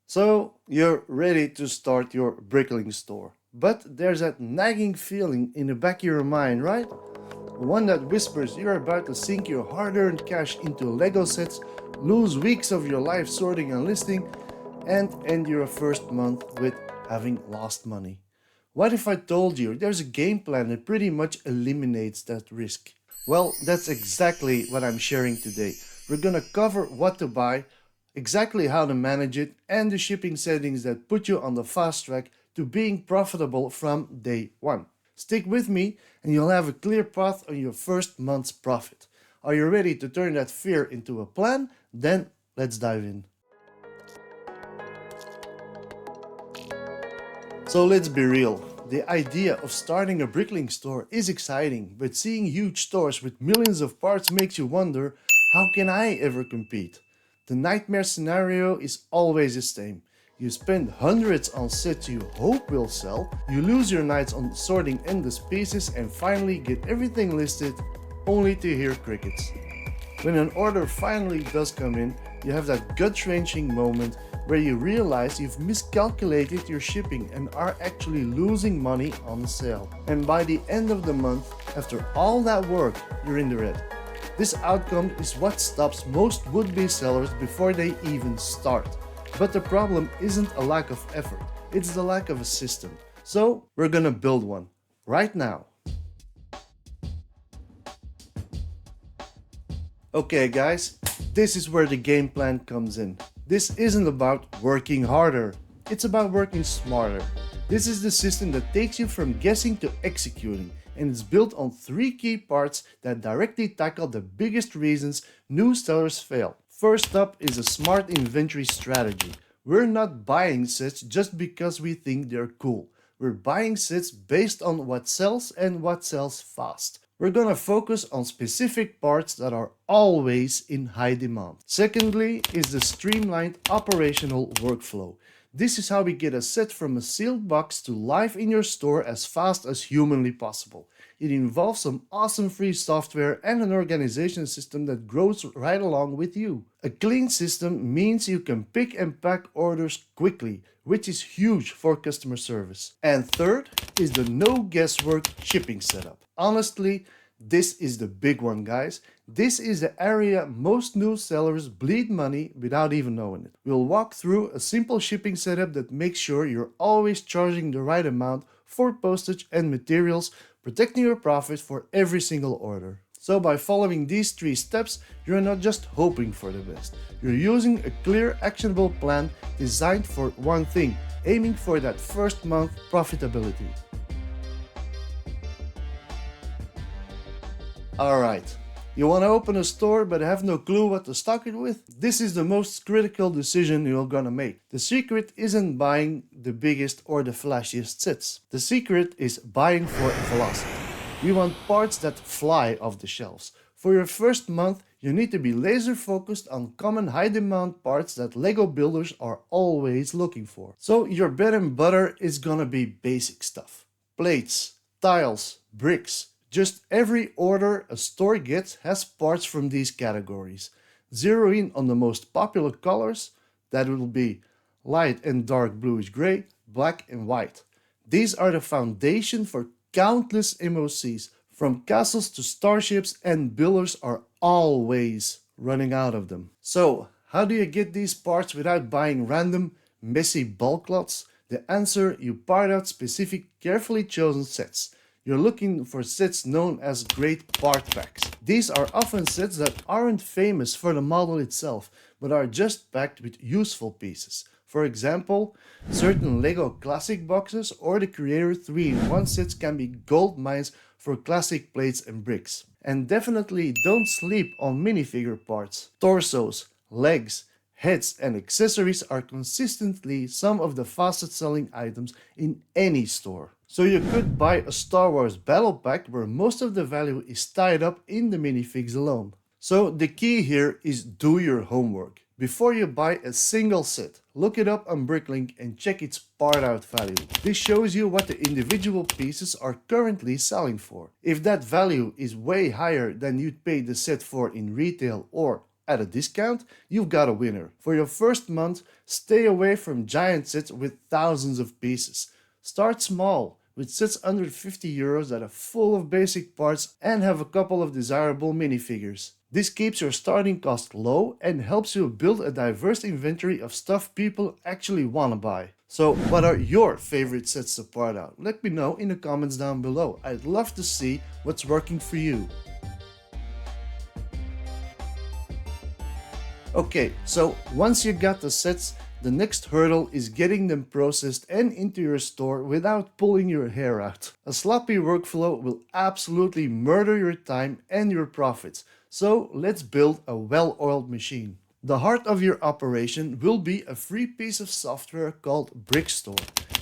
So you're ready to start your BrickLink store. But there's that nagging feeling in the back of your mind, right? One that whispers you're about to sink your hard-earned cash into Lego sets, lose weeks of your life sorting and listing, and end your first month with having lost money. What if I told you there's a game plan that pretty much eliminates that risk? Well, that's exactly what I'm sharing today. We're gonna cover what to buy, exactly how to manage it, and the shipping settings that put you on the fast track to being profitable from day one. Stick with me and you'll have a clear path on your first month's profit. Are you ready to turn that fear into a plan? Then let's dive in. So let's be real. The idea of starting a BrickLink store is exciting, but seeing huge stores with millions of parts makes you wonder, how can I ever compete? The nightmare scenario is always the same. You spend hundreds on sets you hope will sell, you lose your nights on sorting endless pieces and finally get everything listed only to hear crickets. When an order finally does come in, you have that gut-wrenching moment where you realize you've miscalculated your shipping and are actually losing money on the sale. And by the end of the month, after all that work, you're in the red. This outcome is what stops most would-be sellers before they even start. But the problem isn't a lack of effort, it's the lack of a system. So we're gonna build one right now. Okay guys, this is where the game plan comes in. This isn't about working harder, it's about working smarter. This is the system that takes you from guessing to executing, and it's built on three key parts that directly tackle the biggest reasons new sellers fail. First up is a smart inventory strategy. We're not buying sets just because we think they're cool. We're buying sets based on what sells and what sells fast. We're gonna focus on specific parts that are always in high demand. Secondly is the streamlined operational workflow. This is how we get a set from a sealed box to live in your store as fast as humanly possible. It involves some awesome free software and an organization system that grows right along with you. A clean system means you can pick and pack orders quickly, which is huge for customer service. And third is the no guesswork shipping setup. Honestly, this is the big one, guys. This is the area most new sellers bleed money without even knowing it. We'll walk through a simple shipping setup that makes sure you're always charging the right amount for postage and materials, protecting your profit for every single order. So by following these three steps, you're not just hoping for the best. You're using a clear, actionable plan designed for one thing, aiming for that first month profitability. Alright, you want to open a store but have no clue what to stock it with? This is the most critical decision you're gonna make. The secret isn't buying the biggest or the flashiest sets. The secret is buying for velocity. We want parts that fly off the shelves. For your first month, you need to be laser focused on common high demand parts that Lego builders are always looking for. So your bread and butter is gonna be basic stuff. Plates, tiles, bricks. Just every order a store gets has parts from these categories. Zero in on the most popular colors, that will be light and dark bluish gray, black and white. These are the foundation for countless MOCs, from castles to starships, and builders are always running out of them. So, how do you get these parts without buying random, messy bulk lots? The answer, you part out specific, carefully chosen sets. You're looking for sets known as great part packs. These are often sets that aren't famous for the model itself, but are just packed with useful pieces. For example, certain Lego classic boxes or the Creator 3-in-1 sets can be gold mines for classic plates and bricks. And definitely don't sleep on minifigure parts. Torsos, legs, heads and accessories are consistently some of the fastest selling items in any store. So you could buy a Star Wars battle pack where most of the value is tied up in the minifigs alone. So the key here is do your homework. Before you buy a single set, look it up on BrickLink and check its part out value. This shows you what the individual pieces are currently selling for. If that value is way higher than you'd pay the set for in retail or at a discount, you've got a winner. For your first month, stay away from giant sets with thousands of pieces. Start small, with sets under 50 euros that are full of basic parts and have a couple of desirable minifigures. This keeps your starting cost low and helps you build a diverse inventory of stuff people actually want to buy. So what are your favorite sets to part out? Let me know in the comments down below. I'd love to see what's working for you. Okay, so once you got the sets, the next hurdle is getting them processed and into your store without pulling your hair out. A sloppy workflow will absolutely murder your time and your profits. So let's build a well-oiled machine. The heart of your operation will be a free piece of software called BrickStore.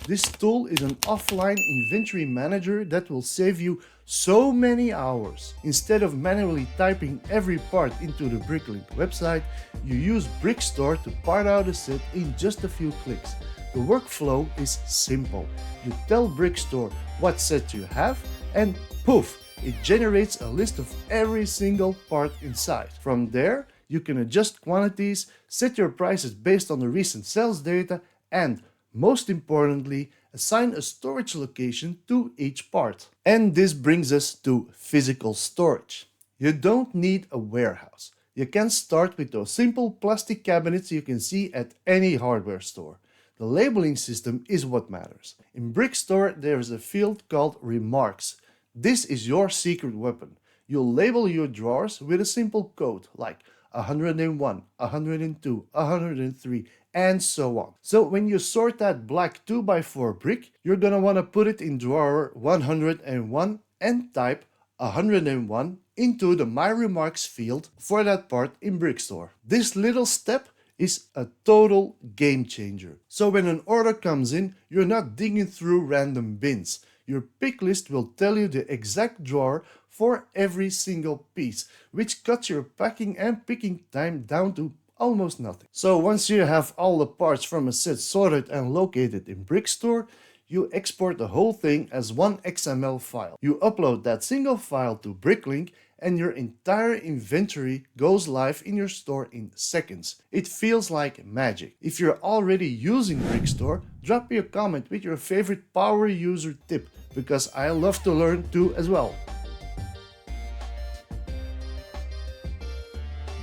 This tool is an offline inventory manager that will save you so many hours. Instead of manually typing every part into the BrickLink website, you use BrickStore to part out a set in just a few clicks. The workflow is simple. You tell BrickStore what set you have and poof, it generates a list of every single part inside. From there, you can adjust quantities, set your prices based on the recent sales data, and most importantly, assign a storage location to each part. And this brings us to physical storage. You don't need a warehouse. You can start with those simple plastic cabinets you can see at any hardware store. The labeling system is what matters. In BrickStore, there is a field called Remarks. This is your secret weapon. You'll label your drawers with a simple code like 101, 102, 103, and so on. So when you sort that black 2x4 brick, you're gonna wanna put it in drawer 101 and type 101 into the My Remarks field for that part in BrickStore. This little step is a total game changer. So when an order comes in, you're not digging through random bins. Your pick list will tell you the exact drawer for every single piece, which cuts your packing and picking time down to almost nothing. So once you have all the parts from a set sorted and located in BrickStore, you export the whole thing as one XML file. You upload that single file to BrickLink and your entire inventory goes live in your store in seconds. It feels like magic. If you're already using BrickStore, drop me a comment with your favorite power user tip, because I love to learn too as well.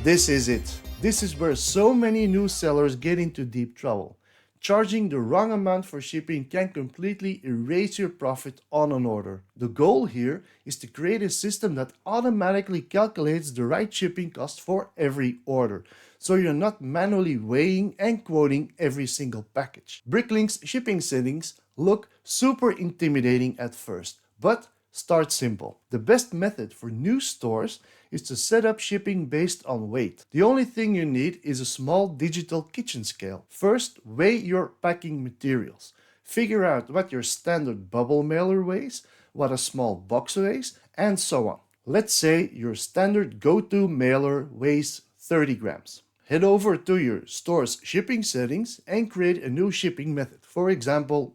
This is it. This is where so many new sellers get into deep trouble. Charging the wrong amount for shipping can completely erase your profit on an order. The goal here is to create a system that automatically calculates the right shipping cost for every order, so you're not manually weighing and quoting every single package. BrickLink's shipping settings look super intimidating at first, but start simple. The best method for new stores is to set up shipping based on weight. The only thing you need is a small digital kitchen scale. First, weigh your packing materials. Figure out what your standard bubble mailer weighs, what a small box weighs, and so on. Let's say your standard go-to mailer weighs 30 grams. Head over to your store's shipping settings and create a new shipping method. For example,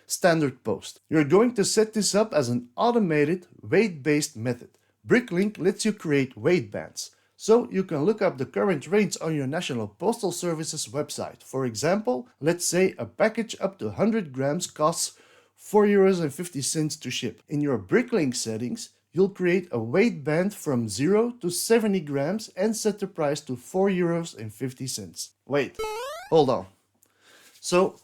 standard post. You're going to set this up as an automated weight-based method. BrickLink lets you create weight bands, so you can look up the current rates on your National Postal Service's website. For example, let's say a package up to 100 grams costs €4.50 to ship. In your BrickLink settings, you'll create a weight band from 0 to 70 grams and set the price to €4.50. Wait, hold on. So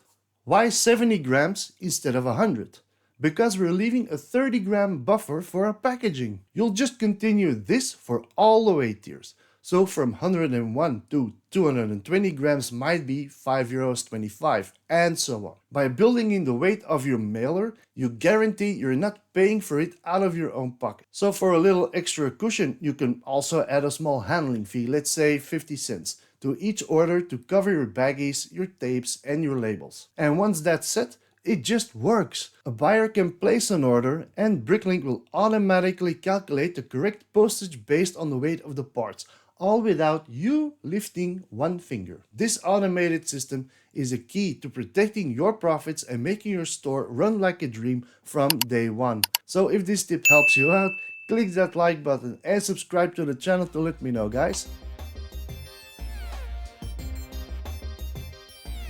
why 70 grams instead of 100? Because we're leaving a 30-gram buffer for our packaging. You'll just continue this for all the weight tiers. So from 101 to 220 grams might be €5.25, and so on. By building in the weight of your mailer, you guarantee you're not paying for it out of your own pocket. So for a little extra cushion, you can also add a small handling fee, let's say 50 cents, to each order to cover your baggies, your tapes, and your labels. And once that's set, it just works. A buyer can place an order and BrickLink will automatically calculate the correct postage based on the weight of the parts, all without you lifting one finger. This automated system is a key to protecting your profits and making your store run like a dream from day one. So if this tip helps you out, click that like button and subscribe to the channel to let me know, guys.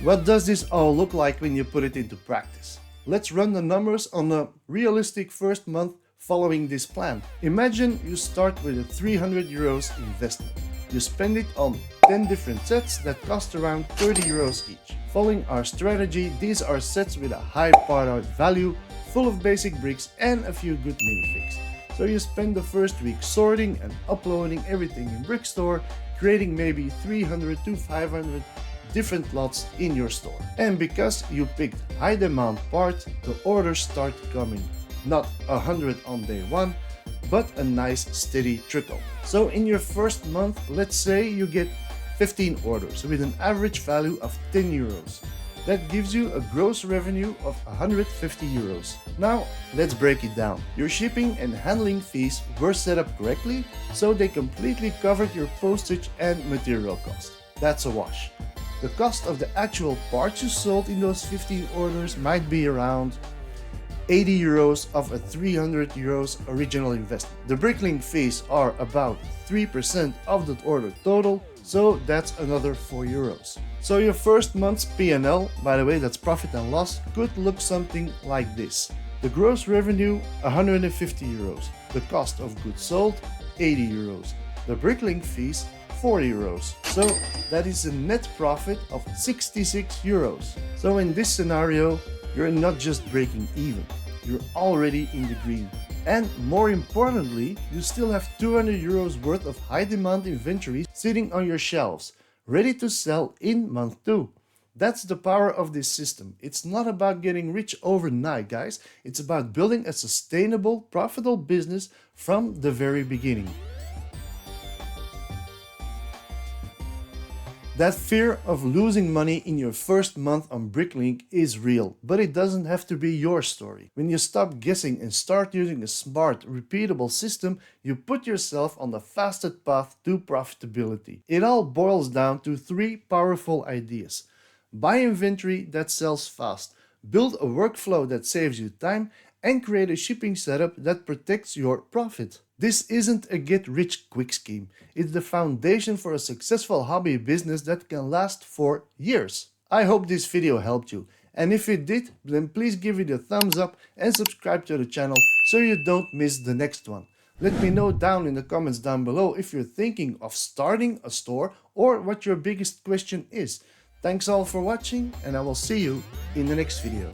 What does this all look like when you put it into practice? Let's run the numbers on a realistic first month following this plan. Imagine you start with a 300 euros investment. You spend it on 10 different sets that cost around 30 euros each. Following our strategy, these are sets with a high part-out value, full of basic bricks and a few good minifigs. So you spend the first week sorting and uploading everything in BrickStore, creating maybe 300 to 500 different lots in your store. And because you picked high demand part, the orders start coming. Not 100 on day one, but a nice steady trickle. So in your first month, let's say you get 15 orders with an average value of 10 euros. That gives you a gross revenue of 150 euros. Now let's break it down. Your shipping and handling fees were set up correctly, so they completely covered your postage and material cost. That's a wash. The cost of the actual parts you sold in those 15 orders might be around 80 euros of a 300 euros original investment. The BrickLink fees are about 3% of the order total, so that's another 4 euros. So your first month's P&L, by the way, that's profit and loss, could look something like this. The gross revenue 150 euros, the cost of goods sold 80 euros, the BrickLink fees 40 euros. So that is a net profit of 66 euros. So in this scenario, you're not just breaking even, you're already in the green. And more importantly, you still have 200 euros worth of high demand inventory sitting on your shelves, ready to sell in month 2. That's the power of this system. It's not about getting rich overnight, guys. It's about building a sustainable, profitable business from the very beginning. That fear of losing money in your first month on BrickLink is real, but it doesn't have to be your story. When you stop guessing and start using a smart, repeatable system, you put yourself on the fastest path to profitability. It all boils down to 3 powerful ideas. Buy inventory that sells fast, build a workflow that saves you time, and create a shipping setup that protects your profit. This isn't a get-rich-quick scheme. It's the foundation for a successful hobby business that can last for years. I hope this video helped you, and if it did, then please give it a thumbs up and subscribe to the channel so you don't miss the next one. Let me know down in the comments down below if you're thinking of starting a store or what your biggest question is. Thanks all for watching, and I will see you in the next video.